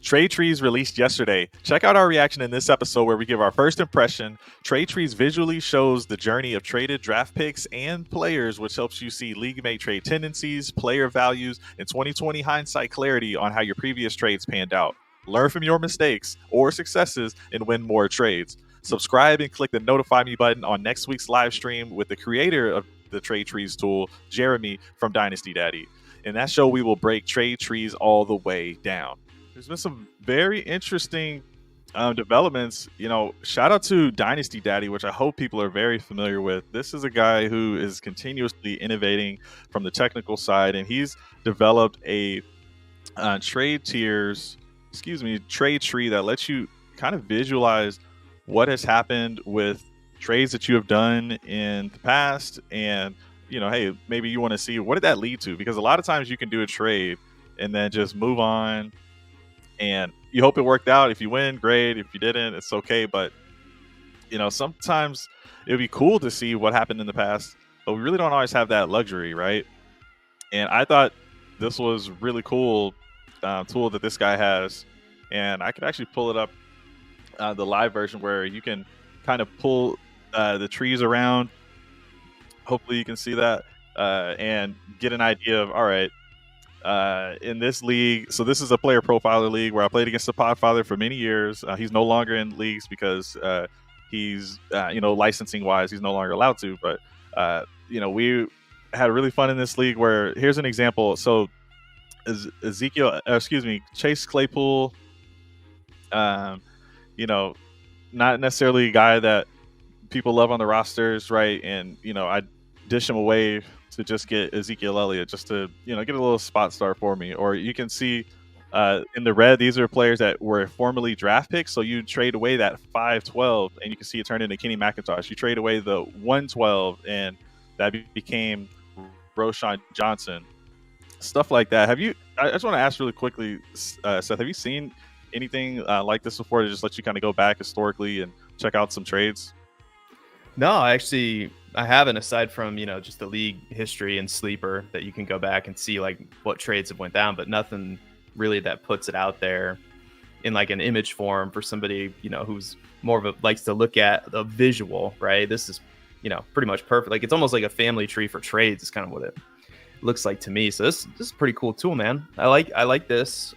Trade Trees released yesterday. Check out our reaction in this episode where we give our first impression. Trade Trees visually shows the journey of traded draft picks and players, which helps you see league-mate trade tendencies, player values, and 2020 hindsight clarity on how your previous trades panned out. Learn from your mistakes or successes and win more trades. Subscribe and click the notify me button on next week's live stream with the creator of the Trade Trees tool, Jeremy from Dynasty Daddy. In that show, we will break trade trees all the way down. There's been some very interesting developments. Shout out to Dynasty Daddy, which I hope people are very familiar with. This is a guy who is continuously innovating from the technical side, and he's developed a trade tree that lets you kind of visualize what has happened with trades that you have done in the past. And, hey, maybe you want to see what did that lead to? Because a lot of times you can do a trade and then just move on. And you hope it worked out. If you win, great. If you didn't, it's okay. But, sometimes it would be cool to see what happened in the past. But we really don't always have that luxury, right? And I thought this was really cool tool that this guy has. And I could actually pull it up, the live version, where you can kind of pull the trees around. Hopefully you can see that and get an idea of, all right, in this league, so this is a player profiler league where I played against the Podfather for many years. He's no longer in leagues because he's licensing wise he's no longer allowed to, but we had really fun in this league. Where here's an example. So Chase Claypool, not necessarily a guy that people love on the rosters, right? And I dish him away to just get Ezekiel Elliott, just to get a little spot star for me. Or you can see in the red, these are players that were formerly draft picks, so you trade away that 512 and you can see it turn into Kenny McIntosh. You trade away the 112 and that became Roshan Johnson, stuff like that. I just want to ask really quickly, Seth, have you seen anything like this before, to just let you kind of go back historically and check out some trades? No, I haven't, aside from, just the league history and sleeper that you can go back and see like what trades have went down, but nothing really that puts it out there in like an image form for somebody, who's more of a likes to look at the visual, right? This is, pretty much perfect. Like it's almost like a family tree for trades is kind of what it looks like to me. So this is a pretty cool tool, man. I like this.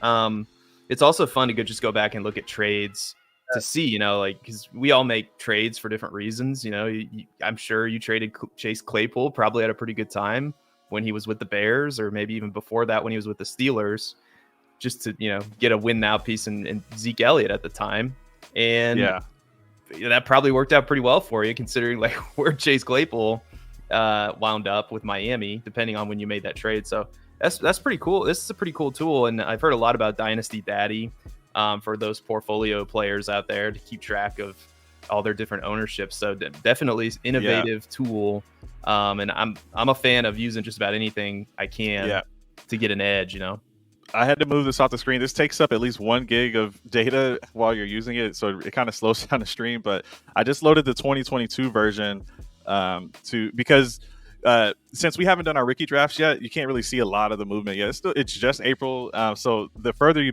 It's also fun to just go back and look at trades to see, because we all make trades for different reasons. I'm sure you traded Chase Claypool probably had a pretty good time when he was with the Bears, or maybe even before that when he was with the Steelers, just to, get a win now piece in Zeke Elliott at the time. And that probably worked out pretty well for you, considering like where Chase Claypool wound up with Miami, depending on when you made that trade. So that's pretty cool. This is a pretty cool tool. And I've heard a lot about Dynasty Daddy. For those portfolio players out there to keep track of all their different ownerships. So definitely innovative tool. And I'm a fan of using just about anything I can to get an edge, I had to move this off the screen. This takes up at least 1 gig of data while you're using it, so it kind of slows down the stream. But I just loaded the 2022 version because since we haven't done our rookie drafts yet, you can't really see a lot of the movement yet. It's just April, so the further you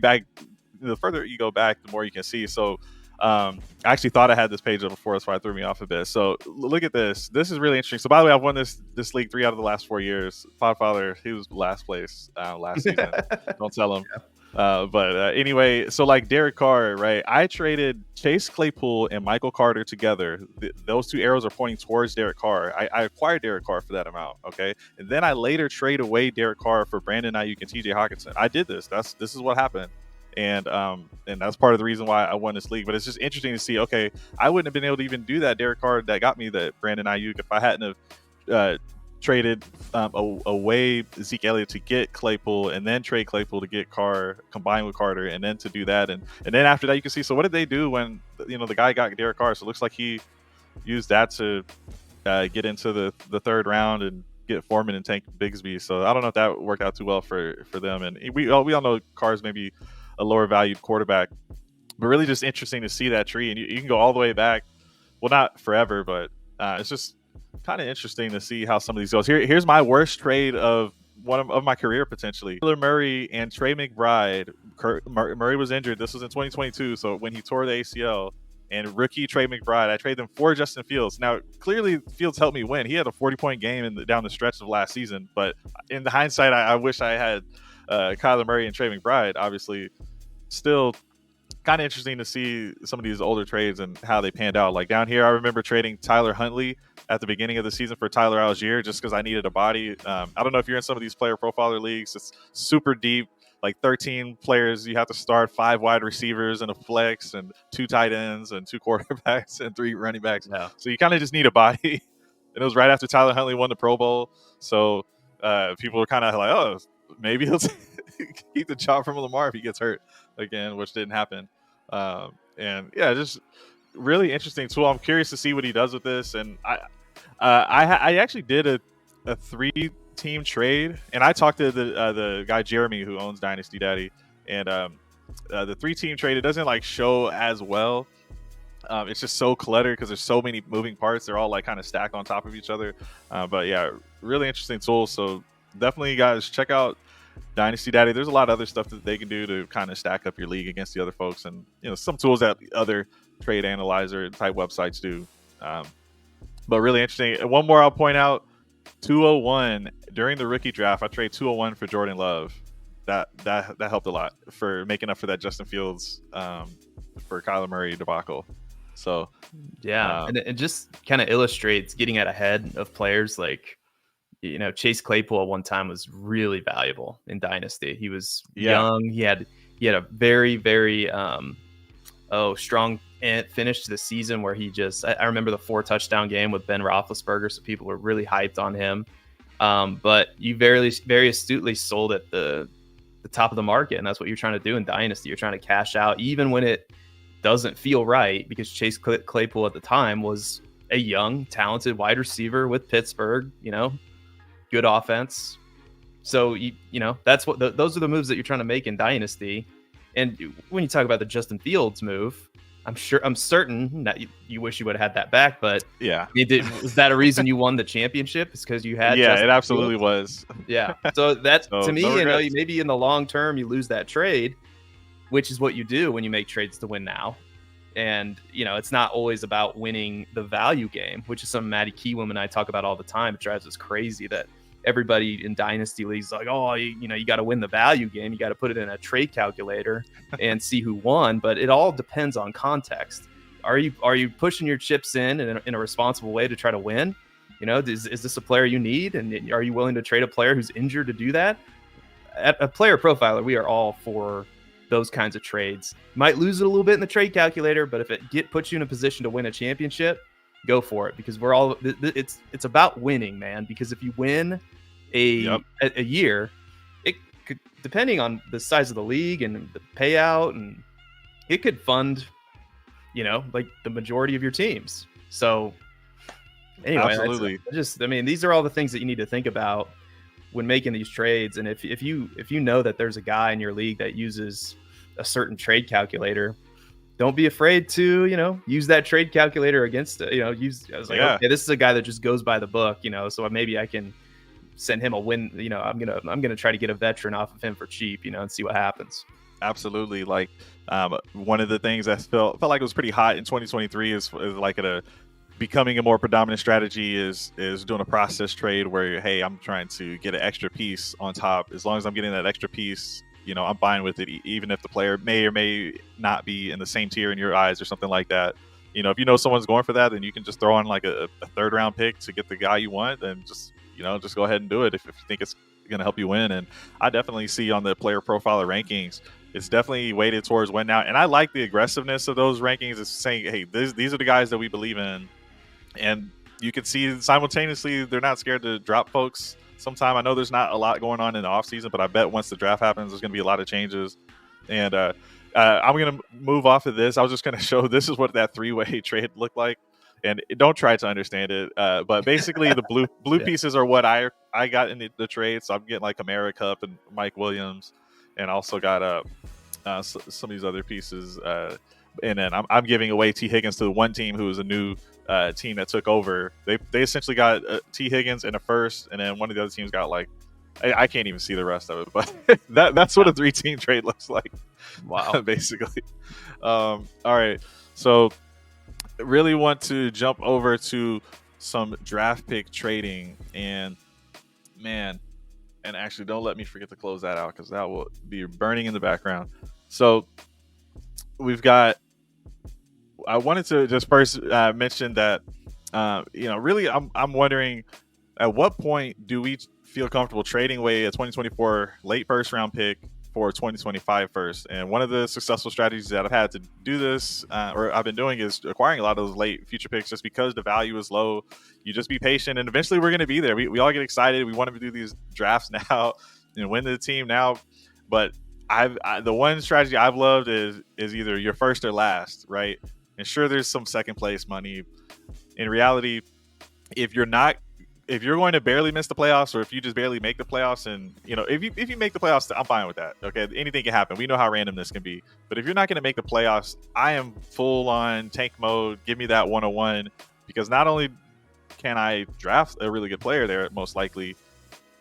go back, the more you can see. So I actually thought I had this page up before, that's why it threw me off a bit. So look at this. This is really interesting. So by the way, I've won this league 3 out of the last 4 years. Podfather, he was last place last season. Don't tell him. But anyway, so like Derek Carr, right? I traded Chase Claypool and Michael Carter together. Those 2 arrows are pointing towards Derek Carr. I acquired Derek Carr for that amount, okay? And then I later trade away Derek Carr for Brandon Aiyuk and TJ Hockenson. I did this. This is what happened. And that's part of the reason why I won this league. But it's just interesting to see, okay, I wouldn't have been able to even do that Derek Carr that got me that Brandon Aiyuk if I hadn't have traded away Zeke Elliott to get Claypool, and then trade Claypool to get Carr combined with Carter, and then to do that. And then after that, you can see, so what did they do when, the guy got Derek Carr? So it looks like he used that to get into the 3rd round and get Foreman and Tank Bigsby. So I don't know if that worked out too well for them. And we all know Carr's maybe a lower valued quarterback, but really just interesting to see that tree. And you can go all the way back, well, not forever, but it's just kind of interesting to see how some of these goes. Here's my worst trade of one of my career potentially. Kyler Murray and Trey McBride. Murray was injured. This was in 2022, so when he tore the ACL. And rookie Trey McBride, I traded them for Justin Fields. Now, clearly, Fields helped me win. He had a 40-point game down the stretch of last season. But in the hindsight, I wish I had Kyler Murray and Trey McBride. Obviously, still kind of interesting to see some of these older trades and how they panned out. Like down here, I remember trading Tyler Huntley at the beginning of the season for Tyler Algier just because I needed a body. I don't know if you're in some of these player profiler leagues. It's super deep. Like 13 players, you have to start 5 wide receivers and a flex and 2 tight ends and 2 quarterbacks and 3 running backs. No. So you kind of just need a body. And it was right after Tyler Huntley won the Pro Bowl. So people were kind of like, oh, maybe he'll keep the job from Lamar if he gets hurt again, which didn't happen. And yeah, just really interesting tool. I'm curious to see what he does with this. And I actually did a 3-team trade, and I talked to the guy Jeremy who owns Dynasty Daddy, and the 3-team trade, it doesn't like show as well. It's just so cluttered because there's so many moving parts. They're all like kind of stacked on top of each other. But yeah, really interesting tool. So definitely, guys, check out Dynasty Daddy. There's a lot of other stuff that they can do to kind of stack up your league against the other folks, and some tools that other trade analyzer type websites do. But really interesting. And one more I'll point out: 201 during the rookie draft. I traded 201 for Jordan Love. That helped a lot for making up for that Justin Fields for Kyler Murray debacle. So yeah, and it just kind of illustrates getting out ahead of players. Like, Chase Claypool at one time was really valuable in Dynasty. He was young. He had a very, very strong finish to the season where he just, I remember the 4 touchdown game with Ben Roethlisberger, so people were really hyped on him. But you very, very astutely sold at the top of the market, and that's what you're trying to do in Dynasty. You're trying to cash out even when it doesn't feel right, because Chase Claypool at the time was a young, talented wide receiver with Pittsburgh, good offense. So, that's what those are the moves that you're trying to make in Dynasty. And when you talk about the Justin Fields move, I'm certain that you wish you would have had that back, but yeah, was that a reason you won the championship? It's because you had Justin it absolutely Fields? Was. Yeah. So that's to me, no maybe in the long term you lose that trade, which is what you do when you make trades to win now. And it's not always about winning the value game, which is something Maddie Keewoom and I talk about all the time. It drives us crazy that everybody in Dynasty leagues is like, oh, you got to win the value game. You got to put it in a trade calculator and see who won. But it all depends on context. Are you pushing your chips in a responsible way to try to win? Is this a player you need? And are you willing to trade a player who's injured to do that? At a player profiler, we are all for those kinds of trades. Might lose it a little bit in the trade calculator, but if it puts you in a position to win a championship, go for it, because it's about winning, man. Because if you win a year, it could, depending on the size of the league and the payout, and it could fund like the majority of your teams. So anyway, absolutely. These are all the things that you need to think about when making these trades. And if you know that there's a guy in your league that uses a certain trade calculator, don't be afraid to, use that trade calculator against it. I was like, okay, this is a guy that just goes by the book, so maybe I can send him a win. I'm gonna try to get a veteran off of him for cheap, and see what happens. Absolutely. Like one of the things that felt like it was pretty hot in 2023 is like becoming a more predominant strategy is doing a process trade where, hey, I'm trying to get an extra piece on top. As long as I'm getting that extra piece, I'm fine with it, even if the player may or may not be in the same tier in your eyes or something like that. If someone's going for that, then you can just throw on like a 3rd round pick to get the guy you want, and just go ahead and do it if you think it's going to help you win. And I definitely see on the player profiler rankings, it's definitely weighted towards win now. And I like the aggressiveness of those rankings. It's saying, hey, these are the guys that we believe in. And you can see simultaneously they're not scared to drop folks sometime. I know there's not a lot going on in the offseason, but I bet once the draft happens, there's going to be a lot of changes. And I'm going to move off of this. I was just going to show this is what that 3-way trade looked like. And don't try to understand it. But basically, the blue pieces are what I got in the trade. So I'm getting like Kamara Cup and Mike Williams, and also got some of these other pieces. And then I'm giving away T. Higgins to the one team who is a new team that took over. They essentially got T. Higgins in a first, and then one of the other teams got like I can't even see the rest of it, but that's what a 3-team trade looks like. Wow. Basically. All right. So really want to jump over to some draft pick trading, and man, and actually don't let me forget to close that out because that will be burning in the background. So we've got, I wanted to just first mention that, really I'm wondering at what point do we feel comfortable trading away a 2024 late first round pick for 2025 first? And one of the successful strategies that I've had to do this, or I've been doing, is acquiring a lot of those late future picks just because the value is low. You just be patient, and eventually we're going to be there. We all get excited. We want to do these drafts now and win the team now. But the one strategy I've loved is either your first or last, right? And sure, there's some second place money. In reality, if you're going to barely miss the playoffs, or if you just barely make the playoffs, and if you make the playoffs, I'm fine with that. Okay, anything can happen. We know how random this can be. But if you're not going to make the playoffs, I am full on tank mode. Give me that 101, because not only can I draft a really good player there, most likely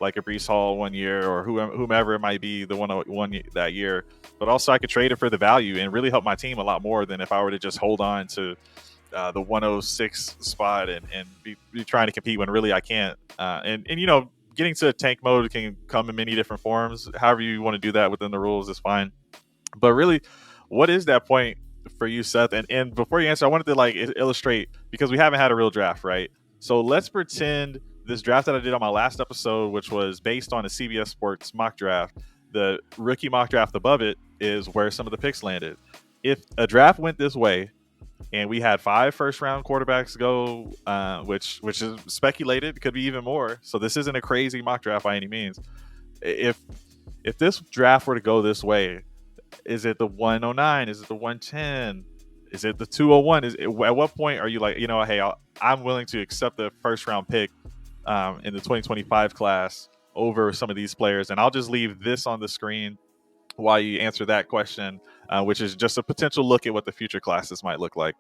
like a Breece Hall 1 year, or whomever it might be, the 101 that year, but also I could trade it for the value and really help my team a lot more than if I were to just hold on to the 106 spot and be trying to compete when really I can't. And getting to tank mode can come in many different forms. However you want to do that within the rules is fine. But really, what is that point for you, Seth? And before you answer, I wanted to illustrate, because we haven't had a real draft, right? So let's pretend this draft that I did on my last episode, which was based on a CBS Sports mock draft, the rookie mock draft above it is where some of the picks landed. If a draft went this way, and we had 5 first-round quarterbacks go, which is speculated, it could be even more. So this isn't a crazy mock draft by any means. If this draft were to go this way, is it the 109? Is it the 110? Is it the 201? At what point are you like, hey, I'm willing to accept the first-round pick in the 2025 class over some of these players? And I'll just leave this on the screen while you answer that question, which is just a potential look at what the future classes might look like.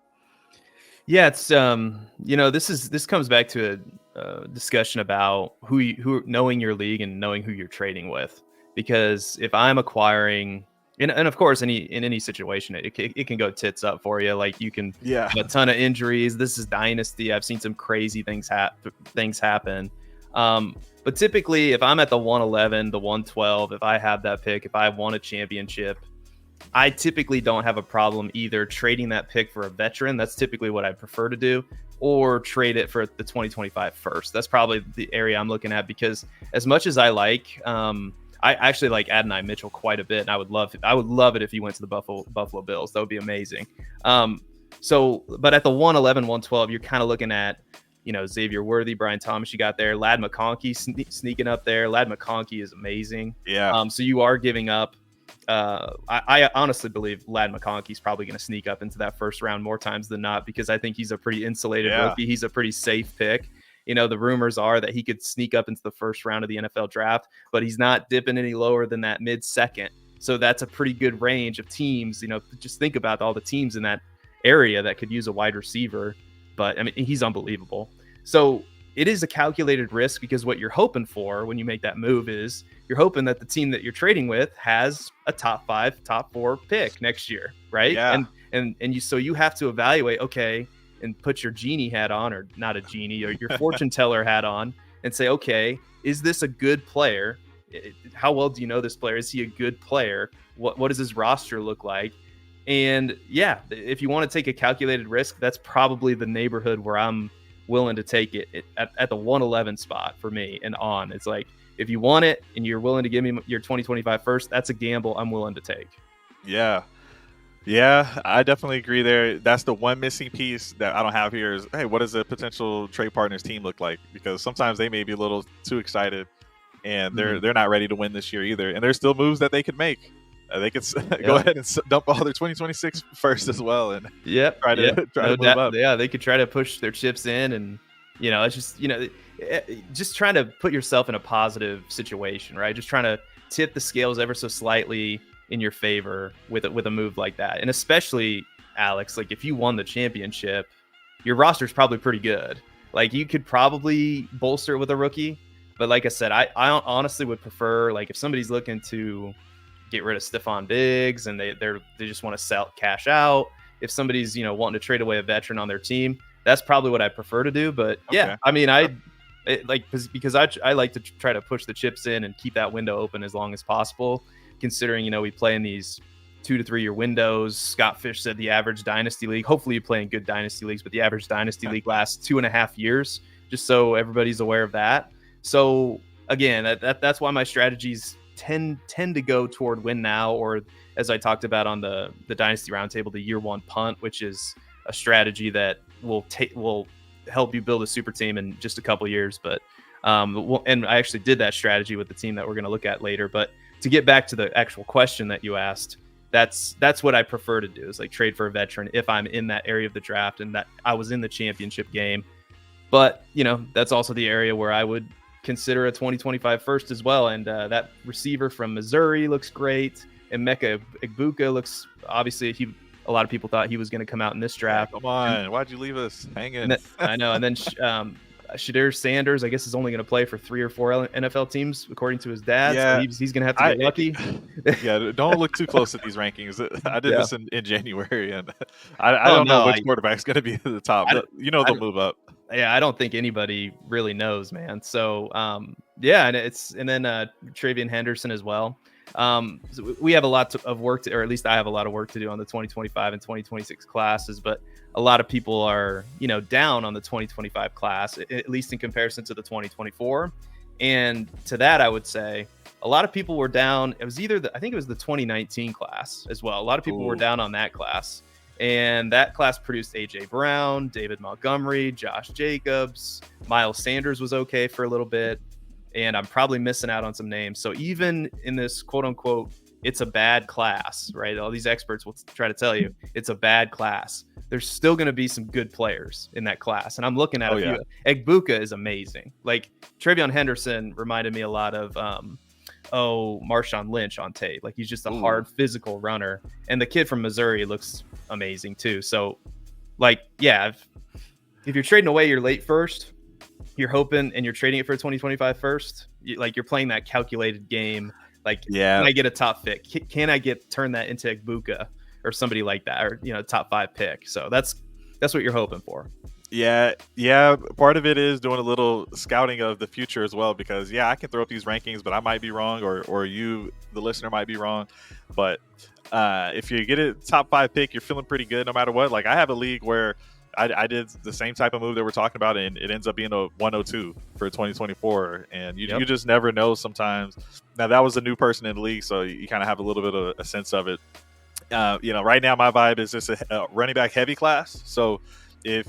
Yeah, it's this comes back to a discussion about who knowing your league and knowing who you're trading with. Because if I'm acquiring, and of course, in any situation, it can go tits up for you. Like you can have a ton of injuries. This is Dynasty. I've seen some crazy things happen. But typically, if I'm at the 111, the 112, if I have that pick, if I won a championship, I typically don't have a problem either trading that pick for a veteran. That's typically what I prefer to do, or trade it for the 2025 first. That's probably the area I'm looking at, because as much as I actually like Adonai Mitchell quite a bit, and I would love it if he went to the Buffalo Bills. That would be amazing. But at the 111, 112, you're kind of looking at, Xavier Worthy, Brian Thomas, you got there, Ladd McConkey sneaking up there. Ladd McConkey is amazing. Yeah. So you are giving up. I honestly believe Ladd McConkey's probably going to sneak up into that first round more times than not, because I think he's a pretty insulated rookie. He's a pretty safe pick. The rumors are that he could sneak up into the first round of the NFL draft, but he's not dipping any lower than that mid-second. So that's a pretty good range of teams. Just think about all the teams in that area that could use a wide receiver. But I mean, he's unbelievable. So it is a calculated risk, because what you're hoping for when you make that move is you're hoping that the team that you're trading with has a top 5, top 4 pick next year, right? Yeah. And you have to evaluate, okay, and put your genie hat on, or not a genie, or your fortune teller hat on, and say, okay, is this a good player? How well do you know this player? Is he a good player? What does his roster look like? And yeah, if you want to take a calculated risk, that's probably the neighborhood where I'm willing to take it at the 111 spot for me and on. It's like, if you want it and you're willing to give me your 2025 first, that's a gamble I'm willing to take. Yeah, I definitely agree there. That's the one missing piece that I don't have here is, hey, what does a potential trade partners team look like? Because sometimes they may be a little too excited, and they're not ready to win this year either. And there's still moves that they could make. They could go ahead and dump all their 2026 first as well, and try to move up. Yeah, they could try to push their chips in, and it's just just trying to put yourself in a positive situation, right? Just trying to tip the scales ever so slightly in your favor with a move like that. And especially, Alex, like if you won the championship, your roster's probably pretty good. Like you could probably bolster it with a rookie. But like I said, I honestly would prefer, like, if somebody's looking to get rid of Stephon Diggs and they just want to sell cash out. If somebody's, you know, wanting to trade away a veteran on their team, that's probably what I prefer to do. But yeah, I mean, because I like to try to push the chips in and keep that window open as long as possible, considering, you know, we play in these 2 to 3 year windows. Scott Fish said the average dynasty league, hopefully you play in good dynasty leagues, but the average dynasty league lasts 2.5 years, just so everybody's aware of that. So again, that's why my strategies tend to go toward win now, or as I talked about on the Dynasty Roundtable, the year one punt, which is a strategy that will help you build a super team in just a couple years. But and I actually did that strategy with the team that we're going to look at later. But to get back to the actual question that you asked, that's what I prefer to do, is like trade for a veteran if I'm in that area of the draft and that I was in the championship game. But, you know, that's also the area where I would consider a 2025 first as well. And that receiver from Missouri looks great. And Emeka Egbuka looks, obviously, a lot of people thought he was going to come out in this draft. Come on, why'd you leave us hanging? I know. And then Shadir Sanders, I guess, is only going to play for 3 or 4 NFL teams, according to his dad. Yeah, so he's going to have to get lucky. Yeah, don't look too close at these rankings. I did this in January, and I don't know which quarterback's going to be at the top. You know, they'll move up. Yeah, I don't think anybody really knows, man. So, yeah, and then Travion Henderson as well. So we have a lot of work to, or at least I have a lot of work to do on the 2025 and 2026 classes, but a lot of people are, you know, down on the 2025 class, at least in comparison to the 2024. And to that, I would say a lot of people were down. It was I think it was the 2019 class as well. A lot of people were down on that class. And that class produced A.J. Brown, David Montgomery, Josh Jacobs, Miles Sanders was okay for a little bit. And I'm probably missing out on some names. So even in this quote unquote, it's a bad class, right? All these experts will try to tell you it's a bad class. There's still going to be some good players in that class. And I'm looking at few. Egbuka is amazing. Like Travion Henderson reminded me a lot of, Marshawn Lynch on tape. Like he's just a hard physical runner. And the kid from Missouri looks amazing too. So like, yeah, if you're trading away your late first, you're hoping and you're trading it for a 2025 first, you're playing that calculated game. Like, can I get a top pick? Can I turn that into Egbuka or somebody like that, or, you know, top 5 pick? So that's what you're hoping for. Yeah. Part of it is doing a little scouting of the future as well, because I can throw up these rankings, but I might be wrong, or you, the listener, might be wrong. But if you get a top 5 pick, you're feeling pretty good no matter what. Like I have a league where I did the same type of move that we're talking about, and it ends up being a 102 for 2024 . And you just never know sometimes. Now, that was a new person in the league, so you kind of have a little bit of a sense of it. You know, right now my vibe is just a running back heavy class. So if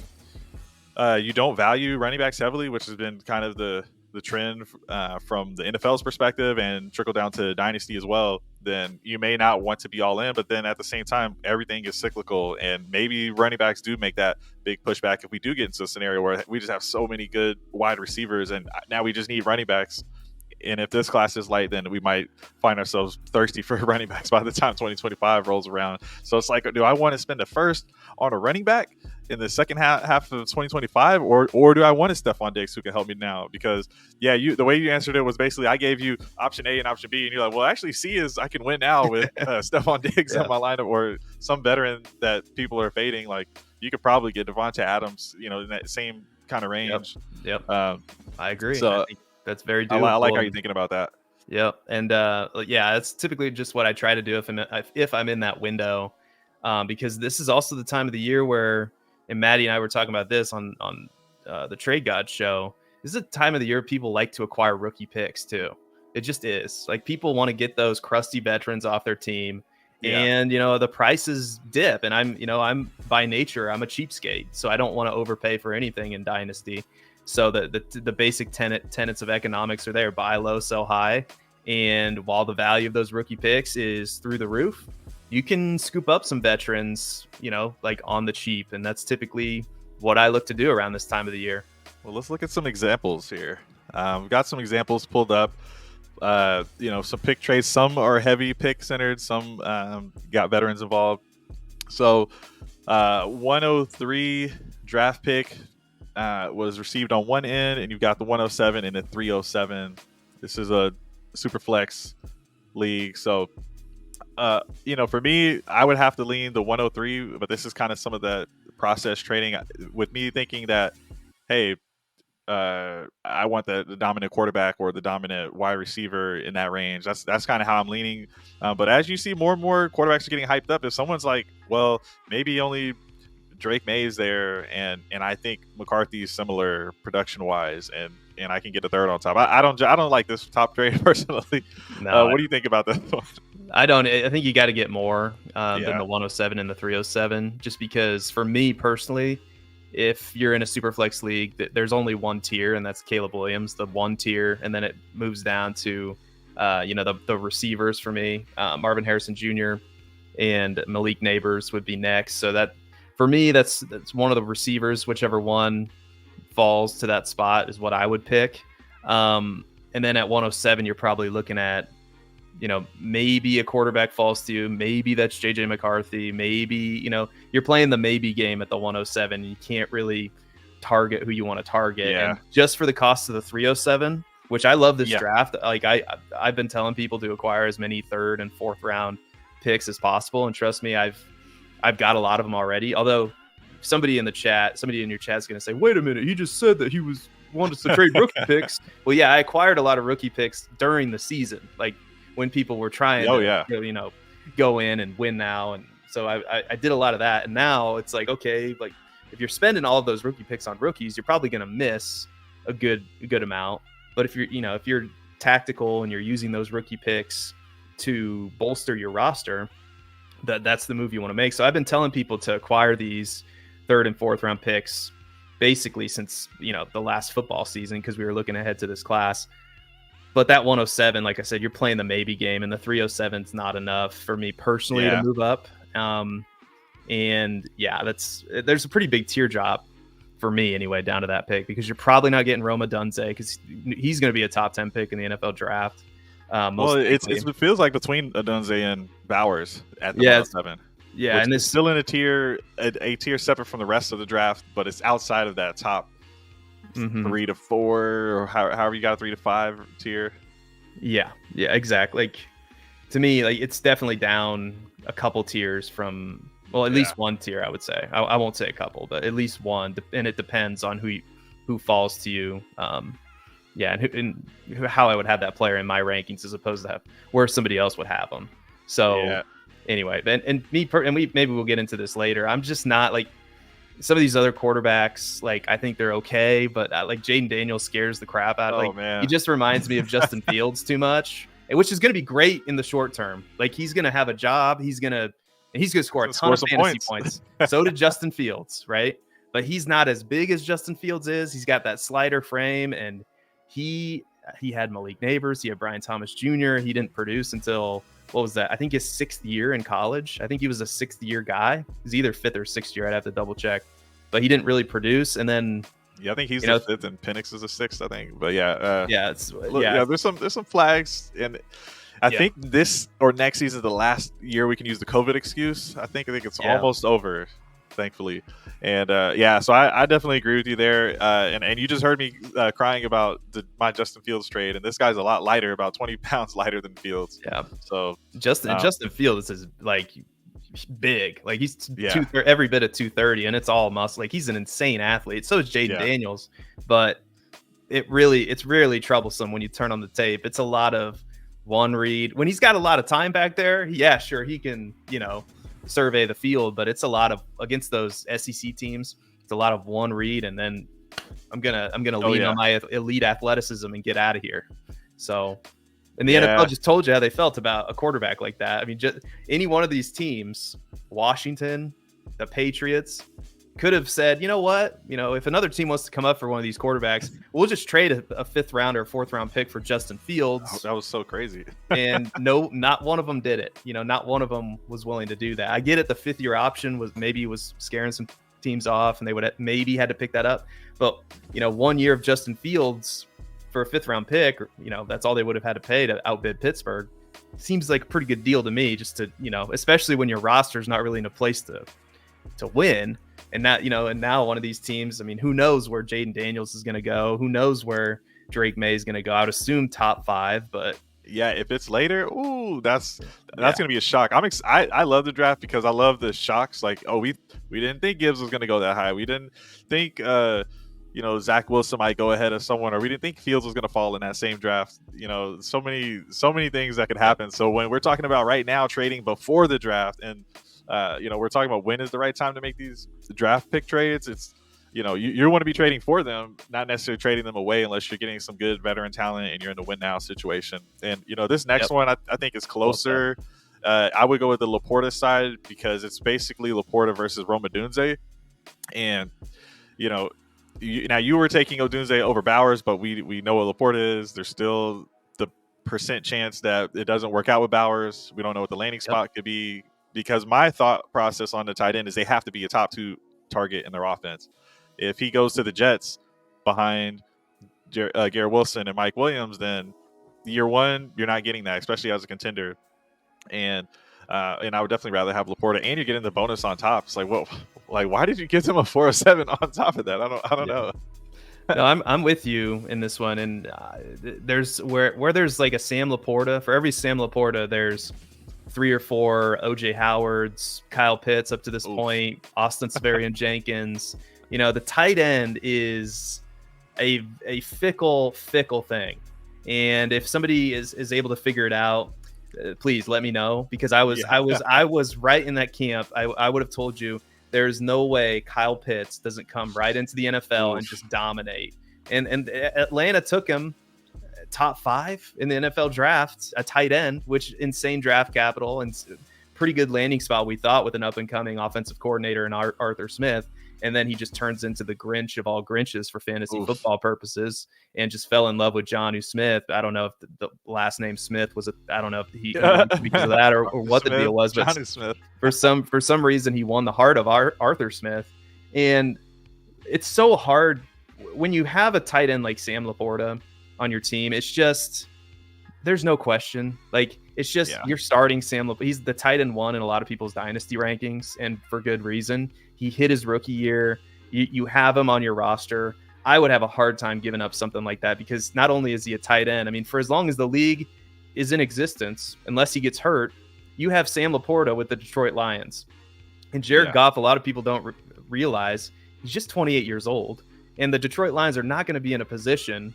you don't value running backs heavily, which has been kind of the trend from the NFL's perspective and trickle down to Dynasty as well, then you may not want to be all in. But then at the same time, everything is cyclical, and maybe running backs do make that big pushback if we do get into a scenario where we just have so many good wide receivers and now we just need running backs. And if this class is light, then we might find ourselves thirsty for running backs by the time 2025 rolls around. So it's like, do I want to spend a first on a running back in the second half of 2025, or do I want a Stephon Diggs who can help me now? Because the way you answered it was basically I gave you option A and option B, and you're like, well, actually C is I can win now with Stephon Diggs in my lineup, or some veteran that people are fading. Like you could probably get Devontae Adams, you know, in that same kind of range. Yep. I agree. So I think that's very doable. I like how you're thinking about that. Yep. And that's typically just what I try to do if I'm in that window, because this is also the time of the year where, and Maddie and I were talking about this on the Trade God show. This is a time of the year people like to acquire rookie picks too. It just is. Like people want to get those crusty veterans off their team, and you know the prices dip. And I'm by nature I'm a cheapskate, so I don't want to overpay for anything in Dynasty. So the basic tenets of economics are there: buy low, sell high. And while the value of those rookie picks is through the roof, you can scoop up some veterans, you know, like on the cheap. And that's typically what I look to do around this time of the year. Well, let's look at some examples here. We've got some examples pulled up. You know, some pick trades. Some are heavy pick centered. Some got veterans involved. So 103 draft pick was received on one end, and you've got the 107 and the 307. This is a super flex league, so for me, I would have to lean the 103, but this is kind of some of the process trading with me thinking that, hey, I want the dominant quarterback or the dominant wide receiver in that range. That's kind of how I'm leaning. But as you see more and more quarterbacks are getting hyped up, if someone's like, well, maybe only Drake May's there, and I think McCarthy's similar production wise, and I can get a third on top. I don't like this top trade personally. No, what do you think about this one? I don't. I think you got to get more than the 107 and the 307, just because for me personally, if you're in a super flex league, there's only one tier, and that's Caleb Williams, the one tier, and then it moves down to the receivers for me. Marvin Harrison Jr. and Malik Neighbors would be next. So that for me, that's one of the receivers. Whichever one falls to that spot is what I would pick. And then at 107, you're probably looking at, maybe a quarterback falls to you. Maybe that's JJ McCarthy. Maybe, you're playing the maybe game at the 107. You can't really target who you want to target. Yeah. And just for the cost of the 307, which I love this draft. Like I've been telling people to acquire as many third and fourth round picks as possible. And trust me, I've got a lot of them already. Although somebody in your chat is going to say, wait a minute, he just said that he wanted to trade rookie picks. Well, yeah, I acquired a lot of rookie picks during the season. Like, when people were trying to go in and win now. And so I did a lot of that. And now it's like, okay, like if you're spending all of those rookie picks on rookies, you're probably going to miss a good amount. But if you're tactical and you're using those rookie picks to bolster your roster, that's the move you want to make. So I've been telling people to acquire these third and fourth round picks basically since, the last football season, because we were looking ahead to this class. But that 107, like I said, you're playing the maybe game, and the 307 is not enough for me personally to move up. And there's a pretty big teardrop for me anyway down to that pick, because you're probably not getting Roma Dunze, because he's going to be a top 10 pick in the NFL draft. It feels like between Dunze and Bowers at the 107. Yeah, and it's still in a tier separate from the rest of the draft, but it's outside of that top 3 to 4, or however you got a 3 to 5 tier. Yeah, exactly. Like, to me, like, it's definitely down a couple tiers from, well, at least one tier, I would say. I won't say a couple, but at least one, and it depends on who falls to you. And how I would have that player in my rankings as opposed to where somebody else would have them. So anyway, maybe we'll get into this later. I'm just not like some of these other quarterbacks. Like, I think they're okay, but like Jaden Daniels scares the crap out. He just reminds me of Justin Fields too much, which is going to be great in the short term. Like, he's going to have a job. He's going to score a ton of fantasy points. So did Justin Fields, right? But he's not as big as Justin Fields is. He's got that slider frame, and he had Malik Neighbors. He had Brian Thomas Jr. He didn't produce until, what was that? I think his 6th year in college. I think he was a 6th year guy. He's either 5th or 6th year. I'd have to double check. But he didn't really produce. And then, I think he's the 5th and Penix is the 6th, I think. But there's some flags, and I think this or next season is the last year we can use the COVID excuse. I think it's almost over, thankfully. And so I definitely agree with you there. And you just heard me crying about my Justin Fields trade, and this guy's a lot lighter, about 20 pounds lighter than Fields. Yeah. So Justin Fields is like big. Like, he's every bit of 230, and it's all muscle. Like, he's an insane athlete. So is Jaden Daniels, but it's really troublesome when you turn on the tape. It's a lot of one read. When he's got a lot of time back there, sure, he can, survey the field, but it's a lot of, against those SEC teams, it's a lot of one read, and then I'm gonna lean on my elite athleticism and get out of here. So, and the NFL just told you how they felt about a quarterback like that. I mean, just any one of these teams, Washington, the Patriots, could have said, you know what, if another team wants to come up for one of these quarterbacks, we'll just trade a 5th round or 4th round pick for Justin Fields. Oh, that was so crazy. And no, not one of them did it. Not one of them was willing to do that. I get it. The 5th year option was scaring some teams off, and they would have maybe had to pick that up. But, 1 year of Justin Fields for a 5th round pick, that's all they would have had to pay to outbid Pittsburgh. Seems like a pretty good deal to me, just to, especially when your roster's not really in a place to win. And now one of these teams, I mean, who knows where Jaden Daniels is going to go? Who knows where Drake May is going to go? I would assume top 5, but yeah, if it's later, ooh, that's gonna be a shock. I love the draft because I love the shocks. Like, oh, we didn't think Gibbs was gonna go that high. We didn't think Zach Wilson might go ahead of someone, or we didn't think Fields was gonna fall in that same draft. So many things that could happen. So when we're talking about right now trading before the draft, and we're talking about when is the right time to make these draft pick trades, it's you want to be trading for them, not necessarily trading them away unless you're getting some good veteran talent and you're in the win now situation. And this next one I think is closer. I would go with the Laporta side because it's basically Laporta versus Rome Odunze. And now you were taking Odunze over Bowers, but we know what Laporta is. There's still the percent chance that it doesn't work out with Bowers. We don't know what the landing spot could be, because my thought process on the tight end is they have to be a top 2 target in their offense. If he goes to the Jets behind Garrett Wilson and Mike Williams, then year one, you're not getting that, especially as a contender. And I would definitely rather have Laporta, and you're getting the bonus on top. It's like, whoa, like, why did you give him a 407 on top of that? I don't know. No, I'm with you in this one. And there's where there's like a Sam Laporta, for every Sam Laporta, there's 3 or 4 OJ Howards, Kyle Pitts up to this point, Austin Severian Jenkins. The tight end is a fickle thing. And if somebody is able to figure it out, please let me know, because I was right in that camp. I would have told you there's no way Kyle Pitts doesn't come right into the NFL and just dominate. And Atlanta took him top 5 in the NFL draft, a tight end, which insane draft capital and pretty good landing spot, we thought, with an up and coming offensive coordinator in Arthur Smith. And then he just turns into the Grinch of all Grinches for fantasy football purposes, and just fell in love with Jonnu Smith. I don't know if the last name Smith was I don't know if he because of that or what Smith, the deal was, but Jonnu Smith. for some reason he won the heart of Arthur Smith. And it's so hard when you have a tight end like Sam Laporta on your team. It's just, there's no question. Like, it's just you're starting Sam Laporta. He's the tight end 1 in a lot of people's dynasty rankings, and for good reason. He hit his rookie year. You have him on your roster. I would have a hard time giving up something like that, because not only is he a tight end, I mean, for as long as the league is in existence, unless he gets hurt, you have Sam Laporta with the Detroit Lions. And Jared Goff, a lot of people don't realize, he's just 28 years old. And the Detroit Lions are not going to be in a position.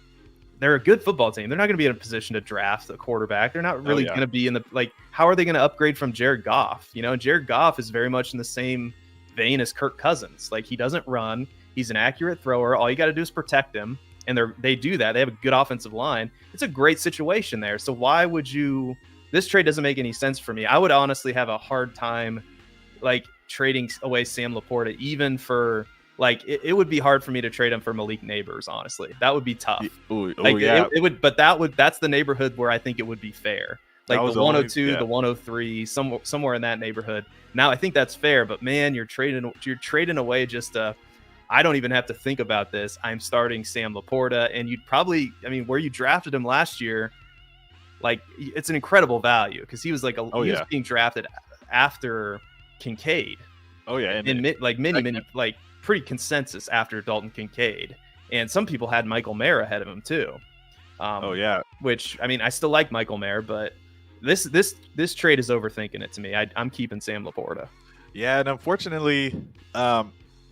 They're a good football team. They're not going to be in a position to draft a quarterback. They're not really going to be in the, like, how are they going to upgrade from Jared Goff? Jared Goff is very much in the same vein as Kirk Cousins. Like, he doesn't run. He's an accurate thrower. All you got to do is protect him. And they do that. They have a good offensive line. It's a great situation there. So why would you, this trade doesn't make any sense for me. I would honestly have a hard time, like, trading away Sam Laporta, even for, like, it would be hard for me to trade him for Malik Neighbors. Honestly, that would be tough. It would, but that's the neighborhood where I think it would be fair. Like the 102, the 103, somewhere in that neighborhood. Now I think that's fair, but man, you're trading away just I don't even have to think about this. I'm starting Sam Laporta, and you'd probably, I mean, where you drafted him last year, like, it's an incredible value, because he was like he was being drafted after Kincaid. And pretty consensus after Dalton Kincaid, and some people had Michael Mayer ahead of him too. Which, I mean, I still like Michael Mayer, but this trade is overthinking it to me. I'm keeping Sam Laporta. Yeah, and unfortunately,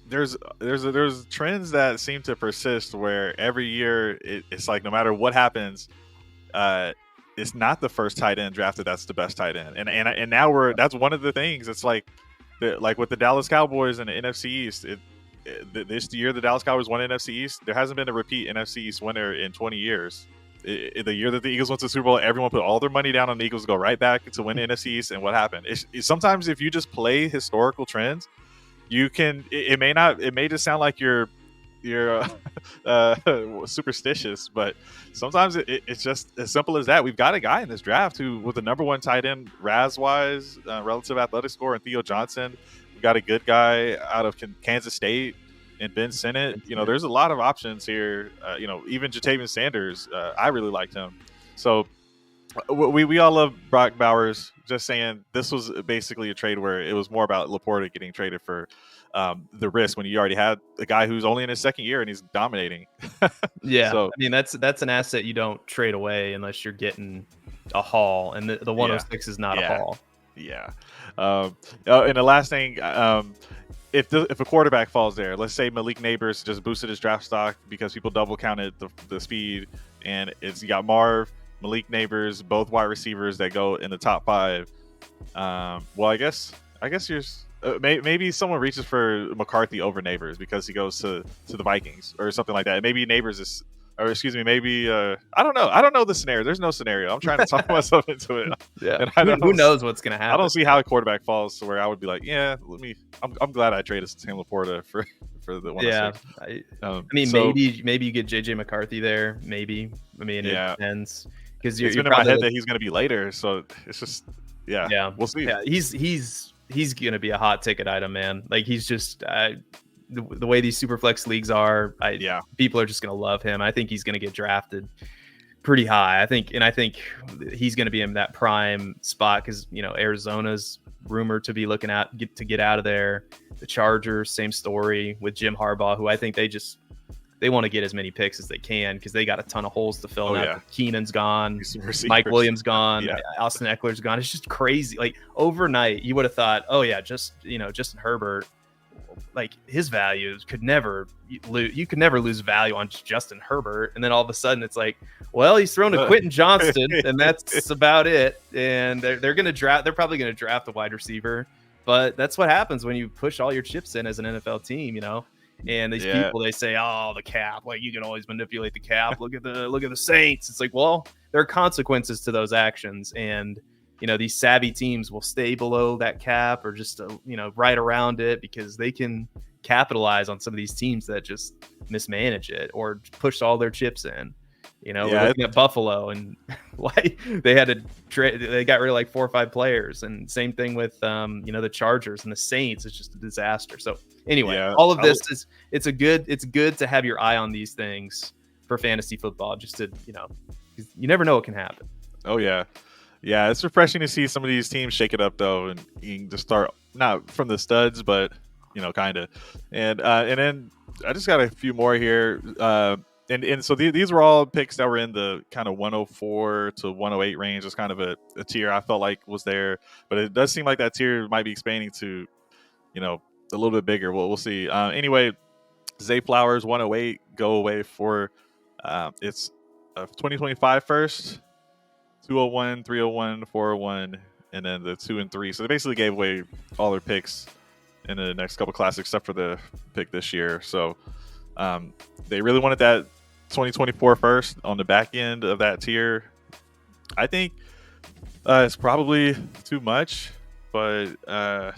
there's trends that seem to persist where every year it's like, no matter what happens, it's not the first tight end drafted that's the best tight end, and now that's one of the things. It's like with the Dallas Cowboys and the NFC East. This year the Dallas Cowboys won NFC East. There hasn't been a repeat NFC East winner in 20 years. The year that the Eagles went to the Super Bowl, everyone put all their money down on the Eagles to go right back to win the NFC East. And what happened? Sometimes if you just play historical trends, you can. It may just sound like you're superstitious, but sometimes it's just as simple as that. We've got a guy in this draft who, with the number 1 tight end RAS-wise, relative athletic score, and Theo Johnson. We've got a good guy out of Kansas State and Ben Sinnott. There's a lot of options here. Even Jatavian Sanders, I really liked him. So We all love Brock Bowers. Just saying, this was basically a trade where it was more about Laporta getting traded for the risk when you already had a guy who's only in his second year and he's dominating. Yeah, So I mean that's an asset you don't trade away unless you're getting a haul, and the 106 is not a yeah, haul. yeah. And the last thing, if a quarterback falls there, let's say Malik Neighbors just boosted his draft stock because people double counted the speed, and you got Marv, Malik Neighbors, both wide receivers that go in the top 5. Well, I guess you're maybe someone reaches for McCarthy over Neighbors because he goes to the Vikings or something like that. Maybe Neighbors is, or excuse me, maybe I don't know the scenario. There's no scenario. I'm trying to talk myself into it. Yeah, and who knows what's gonna happen? I don't see how a quarterback falls to where I would be like, yeah, I'm glad I traded Sam Laporta for the 106. Yeah, I mean, maybe you get JJ McCarthy there. Maybe, I mean, it depends because it's been in my head that he's going to be later, so it's just we'll see. Yeah, he's going to be a hot ticket item, man. Like he's just the way these super flex leagues are. People are just going to love him. I think he's going to get drafted pretty high. I think he's going to be in that prime spot because Arizona's rumored to be looking at get out of there. The Chargers, same story with Jim Harbaugh, who I think they want to get as many picks as they can because they got a ton of holes to fill. Keenan's gone, Mike Williams gone, Austin Eckler's gone. It's just crazy. Like overnight, you would have thought, oh yeah, Justin Herbert, like his value could never lose. You could never lose value on Justin Herbert, and then all of a sudden it's like, well, he's thrown to Quentin Johnston, and that's about it. And they're gonna draft. They're probably gonna draft a wide receiver, but that's what happens when you push all your chips in as an NFL team, And these people, they say, "Oh, the cap! Like you can always manipulate the cap. Look at the Saints." It's like, well, there are consequences to those actions, and these savvy teams will stay below that cap or just right around it because they can capitalize on some of these teams that just mismanage it or push all their chips in. We're looking at Buffalo and why they had to trade. They got rid of like 4 or 5 players, and same thing with the Chargers and the Saints. It's just a disaster. So anyway, all of this it's good to have your eye on these things for fantasy football. Just to you never know what can happen. Oh yeah, it's refreshing to see some of these teams shake it up though, and you can just start not from the studs, but kind of. And then I just got a few more here. And so these were all picks that were in the kind of 104 to 108 range. It's kind of a tier I felt like was there, but it does seem like that tier might be expanding to, a little bit bigger. We'll see. Anyway, Zay Flowers 108 go away for it's a 2025 first, 201, 301, 401, and then the 2 and 3. So they basically gave away all their picks in the next couple classics except for the pick this year. So they really wanted that 2024 first on the back end of that tier. I think it's probably too much, but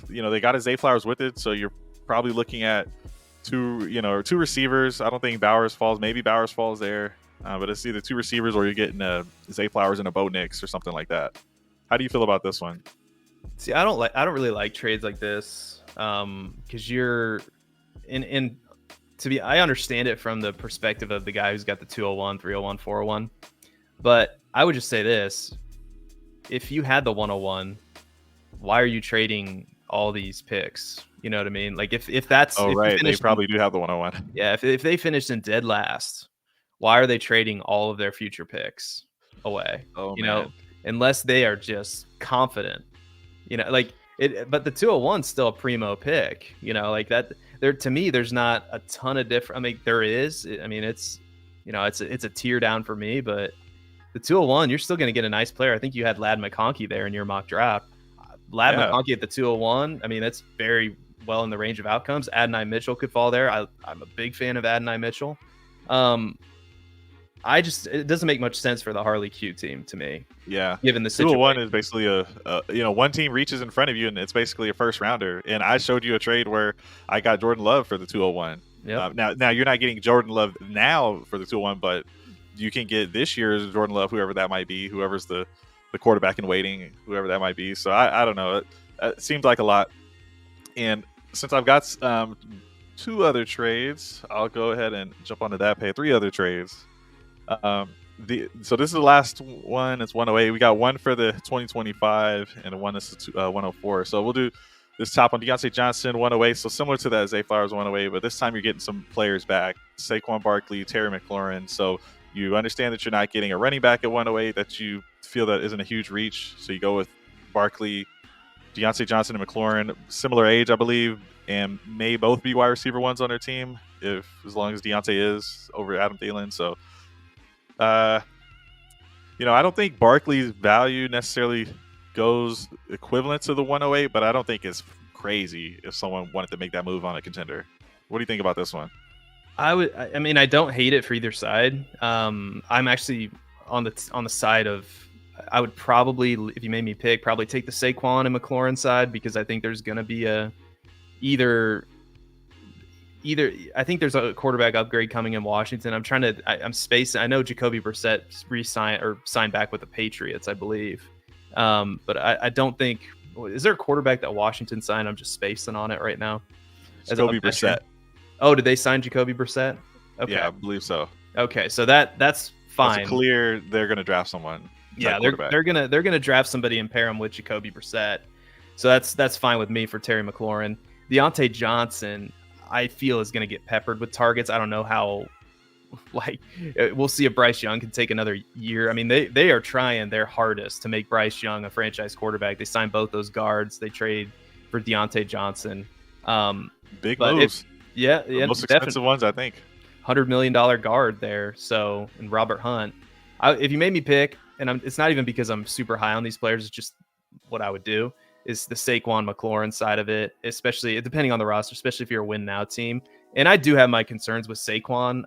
they got a Zay Flowers with it, so you're probably looking at two receivers. I don't think Bowers falls. Maybe Bowers falls there, but it's either 2 receivers or you're getting a Zay Flowers and a Bo Nix or something like that. How do you feel about this one? See, I don't really like trades like this because you're in. I understand it from the perspective of the guy who's got the 201, 301, 401. But I would just say this. If you had the 101, why are you trading all these picks? You know what I mean? Like if that's... Oh, right. They probably do have the 101. Yeah. If they finished in dead last, why are they trading all of their future picks away? Oh, man. Unless they are just confident. But the 201 is still a primo pick. Like that... To me, there's not a ton of different. I mean, there is. I mean, it's a tier down for me, but the 201, you're still going to get a nice player. I think you had Ladd McConkey there in your mock draft. McConkey at the 201. I mean, that's very well in the range of outcomes. Adonai Mitchell could fall there. I'm a big fan of Adonai Mitchell. It doesn't make much sense for the Harley Q team to me. Yeah. Given the situation. 201 is basically one team reaches in front of you and it's basically a first rounder. And I showed you a trade where I got Jordan Love for the 201. Yep. Now you're not getting Jordan Love now for the 201, but you can get this year's Jordan Love, whoever that might be, whoever's the quarterback in waiting, whoever that might be. So I don't know. It seems like a lot. And since I've got 2 other trades, I'll go ahead and jump onto that page. 3 other trades. So this is the last one. It's 108. We got one for the 2025 and one that's 104. So we'll do this top one. Diontae Johnson 108. So similar to that Zay Flowers 108, but this time you're getting some players back. Saquon Barkley, Terry McLaurin. So you understand that you're not getting a running back at 108 that you feel that isn't a huge reach. So you go with Barkley, Diontae Johnson, and McLaurin, similar age, I believe, and may both be wide receiver ones on their team, as long as Diontae is over Adam Thielen. So, I don't think Barkley's value necessarily goes equivalent to the 108, but I don't think it's crazy if someone wanted to make that move on a contender. What do you think about this one? I don't hate it for either side. I'm actually on the side of, I would probably, if you made me pick, probably take the Saquon and McLaurin side, because I think there's going to be either I think there's a quarterback upgrade coming in Washington. I'm spacing. I know Jacoby Brissett signed back with the Patriots, I believe. But I don't think, is there a quarterback that Washington signed? I'm just spacing on it right now. Jacoby Brissett. Oh, did they sign Jacoby Brissett? Okay. Yeah, I believe so. Okay, so that's fine. It's clear they're going to draft someone. Yeah, they're gonna draft somebody and pair him with Jacoby Brissett. So that's fine with me for Terry McLaurin. Diontae Johnson, I feel, is going to get peppered with targets. I don't know how. We'll see if Bryce Young can take another year. I mean, they are trying their hardest to make Bryce Young a franchise quarterback. They signed both those guards. They trade for Diontae Johnson. Big moves. The most expensive ones, I think. $100 million guard there. So, and Robert Hunt. If you made me pick, and it's not even because I'm super high on these players, it's just what I would do, is the Saquon McLaurin side of it, especially depending on the roster, especially if you're a win now team. And I do have my concerns with Saquon.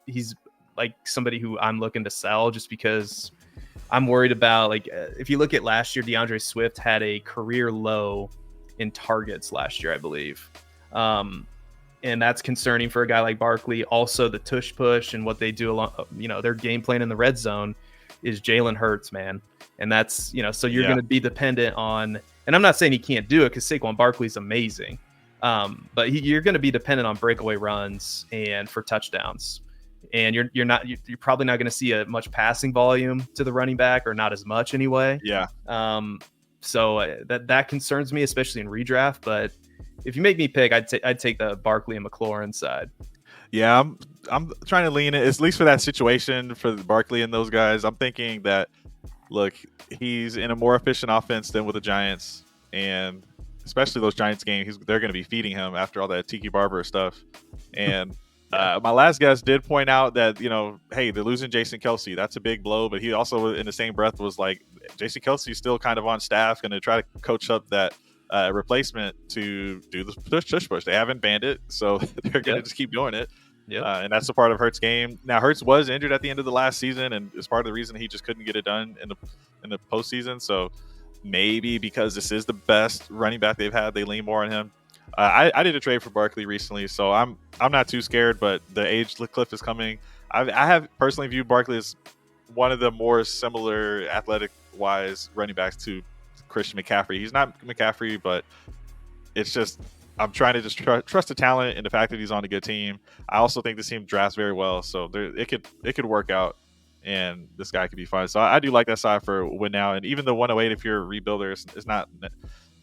He's like somebody who I'm looking to sell, just because I'm worried about, if you look at last year, DeAndre Swift had a career low in targets last year, I believe. And that's concerning for a guy like Barkley. Also, the tush push and what they do along, their game plan in the red zone is Jalen Hurts, man. And that's, so you're going to be dependent on, and I'm not saying he can't do it, because Saquon Barkley's amazing. But you're going to be dependent on breakaway runs and for touchdowns. And you're probably not going to see a much passing volume to the running back, or not as much anyway. Yeah. So that concerns me, especially in redraft. But if you make me pick, I'd take the Barkley and McLaurin side. Yeah, I'm trying to lean it, at least for that situation for Barkley and those guys. I'm thinking that, look, he's in a more efficient offense than with the Giants, and especially those Giants games, they're going to be feeding him after all that Tiki Barber stuff. And my last guest did point out that, hey, they're losing Jason Kelce. That's a big blow. But he also, in the same breath, was like, Jason Kelce's still kind of on staff, going to try to coach up that replacement to do the tush push. They haven't banned it, so they're going to just keep doing it. And that's a part of Hurts' game. Now, Hurts was injured at the end of the last season, and it's part of the reason he just couldn't get it done in the postseason. So maybe because this is the best running back they've had, they lean more on him. I did a trade for Barkley recently, so I'm not too scared. But the age cliff is coming. I have personally viewed Barkley as one of the more similar athletic-wise running backs to Christian McCaffrey. He's not McCaffrey, but it's just, I'm trying to just trust the talent and the fact that he's on a good team. I also think this team drafts very well, so it could work out, and this guy could be fine. So I do like that side for win now, and even the 108, if you're a rebuilder, it's not.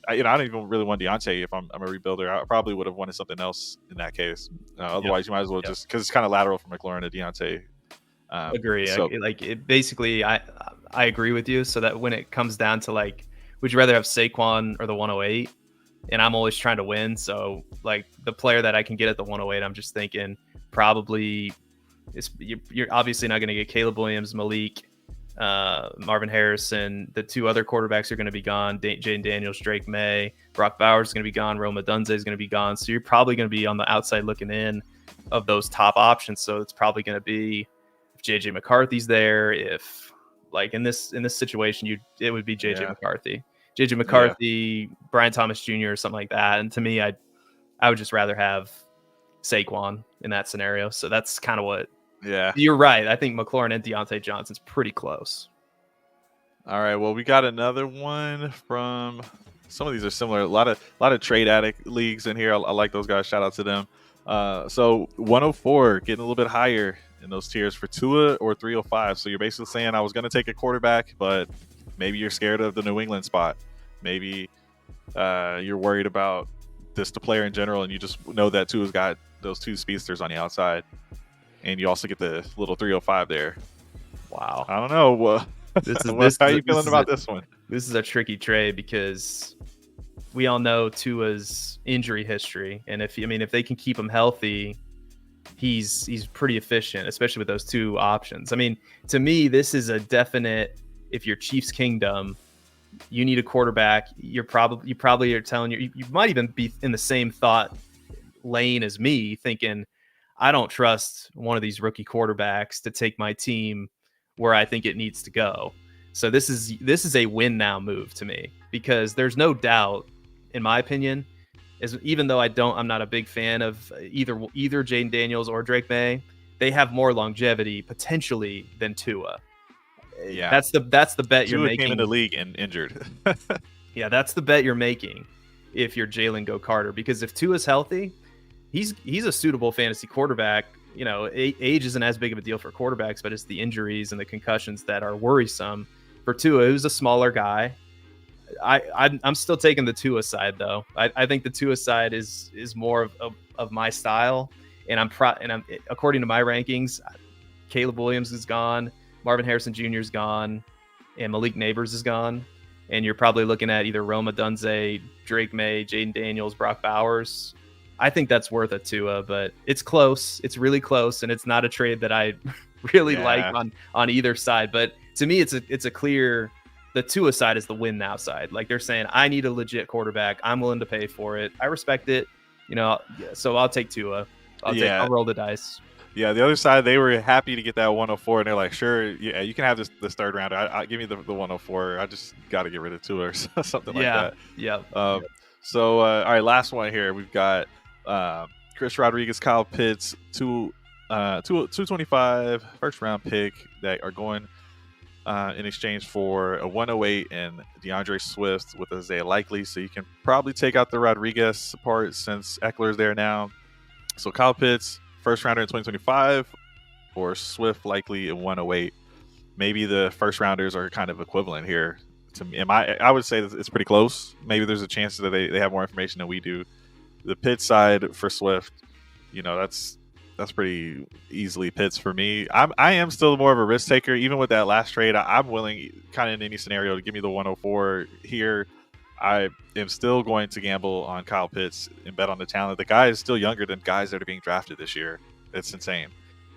I don't even really want Diontae if I'm a rebuilder. I probably would have wanted something else in that case. Otherwise, you might as well just, because it's kind of lateral from McLaurin to Diontae. Agree. Basically, I agree with you. So that when it comes down to would you rather have Saquon or the 108? And I'm always trying to win. So the player that I can get at the 108, I'm just thinking probably you're obviously not going to get Caleb Williams, Malik, Marvin Harrison. The two other quarterbacks are going to be gone. Jaden Daniels, Drake May, Brock Bowers is going to be gone. Rome Odunze is going to be gone. So you're probably going to be on the outside looking in of those top options. So it's probably going to be, if JJ McCarthy's there, if in this situation, it would be JJ McCarthy. JJ McCarthy, Brian Thomas Jr. or something like that. And to me, I would just rather have Saquon in that scenario. So that's kind of what. Yeah, you're right. I think McLaurin and Diontae Johnson's pretty close. All right. Well, we got another one from. Some of these are similar. A lot of trade addict leagues in here. I like those guys. Shout out to them. So 104, getting a little bit higher. in those tiers for Tua or 305. So you're basically saying I was going to take a quarterback, but maybe you're scared of the New England spot. Maybe you're worried about the player in general, and you just know that Tua's got those two speedsters on the outside, and you also get the little 305 there. Wow. I don't know. How are you feeling about this one? This is a tricky trade because we all know Tua's injury history, and if they can keep him healthy, he's pretty efficient, especially with those two options. I mean, to me, this is a definite. If you're Chiefs Kingdom, you need a quarterback. You probably are telling you might even be in the same thought lane as me, thinking I don't trust one of these rookie quarterbacks to take my team where I think it needs to go. So this is a win now move to me, because there's no doubt, in my opinion, even though I'm not a big fan of either Jaden Daniels or Drake May, they have more longevity potentially than Tua. Yeah, that's the bet you're making. Tua came in the league and injured. Yeah, that's the bet you're making if you're Jalen Go Carter, because if Tua's healthy, he's a suitable fantasy quarterback. You know, age isn't as big of a deal for quarterbacks, but it's the injuries and the concussions that are worrisome for Tua, who's a smaller guy. I'm still taking the Tua side, though. I think the Tua side is more of my style, and I'm according to my rankings, Caleb Williams is gone, Marvin Harrison Jr. is gone, and Malik Neighbors is gone, and you're probably looking at either Rome Odunze, Drake May, Jaden Daniels, Brock Bowers. I think that's worth it, Tua, but it's close. It's really close, and it's not a trade that I really like on either side. But to me, it's a clear. The Tua side is the win now side. Like, they're saying, I need a legit quarterback. I'm willing to pay for it. I respect it. You know, so I'll take Tua. I'll roll the dice. Yeah, the other side, they were happy to get that 104, and they're like, sure, yeah, you can have this third rounder. I give me the 104. I just got to get rid of Tua or something like that. Yeah. So, all right, last one here. We've got Chris Rodriguez, Kyle Pitts, 225 first round pick that are going in exchange for a 108 and DeAndre Swift with Isaiah Likely. So you can probably take out the Rodriguez part since Eckler's there now. So Kyle Pitts, first rounder in 2025, or Swift Likely in 108. Maybe the first rounders are kind of equivalent here to me. I would say that it's pretty close. Maybe there's a chance that they have more information than we do. The Pitts side for Swift, you know, that's pretty easily Pitts for me. I am still more of a risk taker. Even with that last trade, I'm willing, kind of in any scenario, to give me the 104 here. I am still going to gamble on Kyle Pitts and bet on the talent. The guy is still younger than guys that are being drafted this year. It's insane.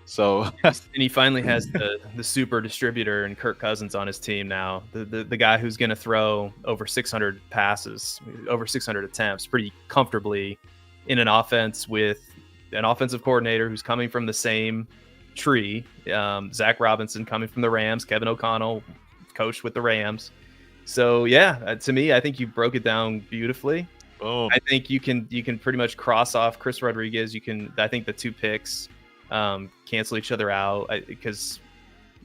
So, and he finally has the super distributor and Kirk Cousins on his team now. The guy who's going to throw over 600 passes, over 600 attempts, pretty comfortably in an offense with an offensive coordinator who's coming from the same tree. Zach Robinson coming from the Rams, Kevin O'Connell coached with the Rams. So yeah, to me, I think you broke it down beautifully. Boom. I think you can pretty much cross off Chris Rodriguez. I think the two picks cancel each other out, because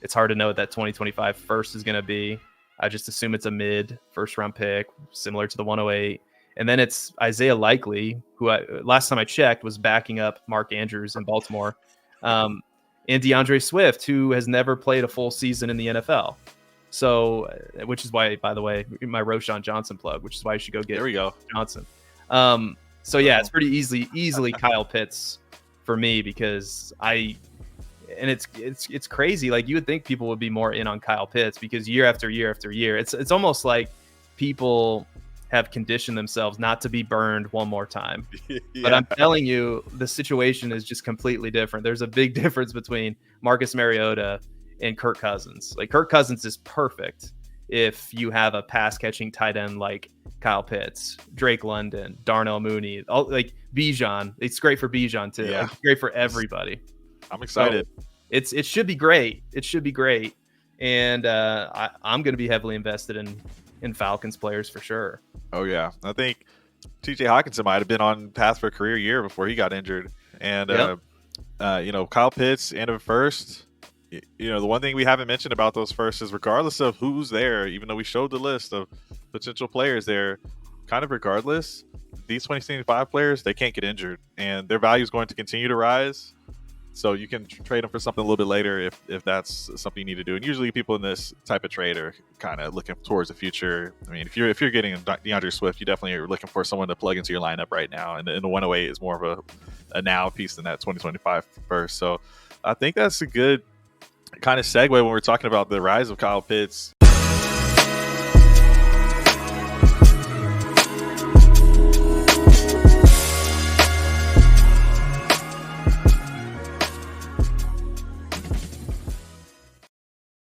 it's hard to know what that 2025 first is going to be. I just assume it's a mid first round pick, similar to the 108. And then it's Isaiah Likely, who last time I checked was backing up Mark Andrews in Baltimore, and DeAndre Swift, who has never played a full season in the NFL. So, which is why, by the way, my Roshan Johnson plug, which is why you should go get Johnson. So yeah, it's pretty easily Kyle Pitts for me, because it's crazy. Like, you would think people would be more in on Kyle Pitts, because year after year after year, it's almost like people have conditioned themselves not to be burned one more time. Yeah. But I'm telling you, the situation is just completely different. There's a big difference between Marcus Mariota and Kirk Cousins. Like, Kirk Cousins is perfect if you have a pass catching tight end like Kyle Pitts, Drake London, Darnell Mooney, like Bijan. It's great for Bijan too. Yeah. Like, it's great for everybody. I'm excited. So it should be great. It should be great. And I'm going to be heavily invested in Falcons players for sure. Oh yeah, I think TJ Hockenson might have been on path for a career year before he got injured. And Kyle Pitts, end of first. You know, the one thing we haven't mentioned about those firsts is, regardless of who's there, even though we showed the list of potential players there, kind of regardless, these 2025 players, they can't get injured, and their value is going to continue to rise. So you can trade him for something a little bit later if that's something you need to do. And usually people in this type of trade are kind of looking towards the future. I mean, if you're getting DeAndre Swift, you definitely are looking for someone to plug into your lineup right now. And the 108 is more of a now piece than that 2025 first. So I think that's a good kind of segue when we're talking about the rise of Kyle Pitts.